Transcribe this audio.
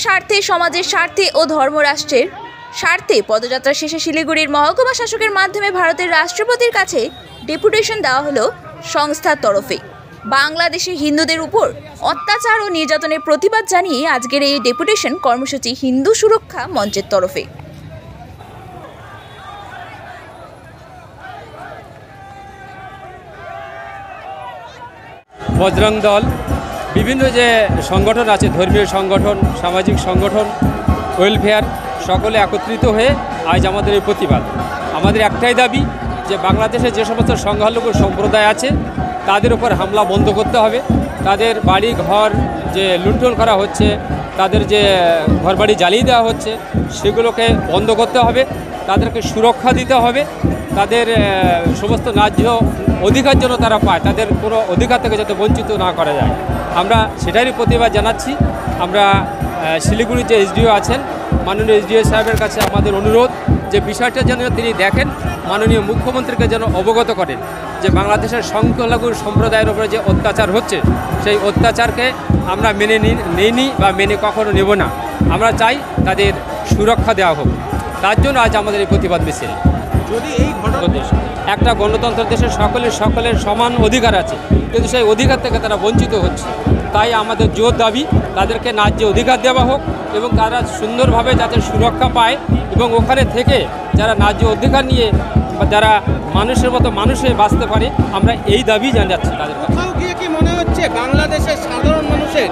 স্বার্থে, সমাজের স্বার্থে ও ধর্মরাষ্ট্রের স্বার্থে পদযাত্রা শেষে শিলিগুড়ির মহকুমা শাসকের মাধ্যমে ভারতের রাষ্ট্রপতির কাছে ডেপুটেশন দেওয়া হলো সংস্থার তরফে। বাংলাদেশে হিন্দুদের উপর অত্যাচার ও নির্যাতনের প্রতিবাদ জানিয়ে আজকের এই ডেপুটেশন কর্মসূচি হিন্দু সুরক্ষা মঞ্চের তরফে। বজরং দল, বিভিন্ন যে সংগঠন আছে, ধর্মীয় সংগঠন, সামাজিক সংগঠন, ওয়েলফেয়ার, সকলে একত্রিত হয়ে আজ আমাদের এই প্রতিবাদ। আমাদের একটাই দাবি যে বাংলাদেশে যে সমস্ত সংখ্যালঘু সম্প্রদায় আছে তাদের উপর হামলা বন্ধ করতে হবে। তাদের বাড়ি ঘর যে লুণ্ঠন করা হচ্ছে, তাদের যে ঘরবাড়ি জ্বালিয়ে দেওয়া হচ্ছে, সেগুলোকে বন্ধ করতে হবে। তাদেরকে সুরক্ষা দিতে হবে। তাদের সমস্ত ন্যায্য অধিকার যেন তারা পায়, তাদের কোনো অধিকার থেকে যাতে বঞ্চিত না করা যায়, আমরা সেটারই প্রতিবাদ জানাচ্ছি। আমরা শিলিগুড়ির যে এসডিও আছেন, মাননীয় এসডিও সাহেবের কাছে আমাদের অনুরোধ যে বিষয়টা যেন তিনি দেখেন, মাননীয় মুখ্যমন্ত্রীকে যেন অবগত করেন যে বাংলাদেশের সংখ্যালঘু সম্প্রদায়ের উপরে যে অত্যাচার হচ্ছে, সেই অত্যাচারকে আমরা মেনে নিইনি বা মেনে কখনো নেব না। আমরা চাই তাদের সুরক্ষা দেওয়া হোক। তার জন্য আজ আমাদের এই প্রতিবাদ মিছিল। যদি এই ঘটনা, একটা গণতন্ত্র দেশের সকলের সমান অধিকার আছে, কিন্তু সেই অধিকার থেকে তারা বঞ্চিত হচ্ছে। তাই আমাদের জোর দাবি তাদেরকে ন্যায্য অধিকার দেওয়া হোক এবং তারা সুন্দরভাবে যাতে সুরক্ষা পায় এবং ওখানে থেকে যারা ন্যায্য অধিকার নিয়ে যারা মানুষের মতো মানুষ হয়ে বাঁচতে পারে, আমরা এই দাবি জানাচ্ছি তাদের কাছে। কোথাও গিয়ে কি মনে হচ্ছে বাংলাদেশের সাধারণ মানুষের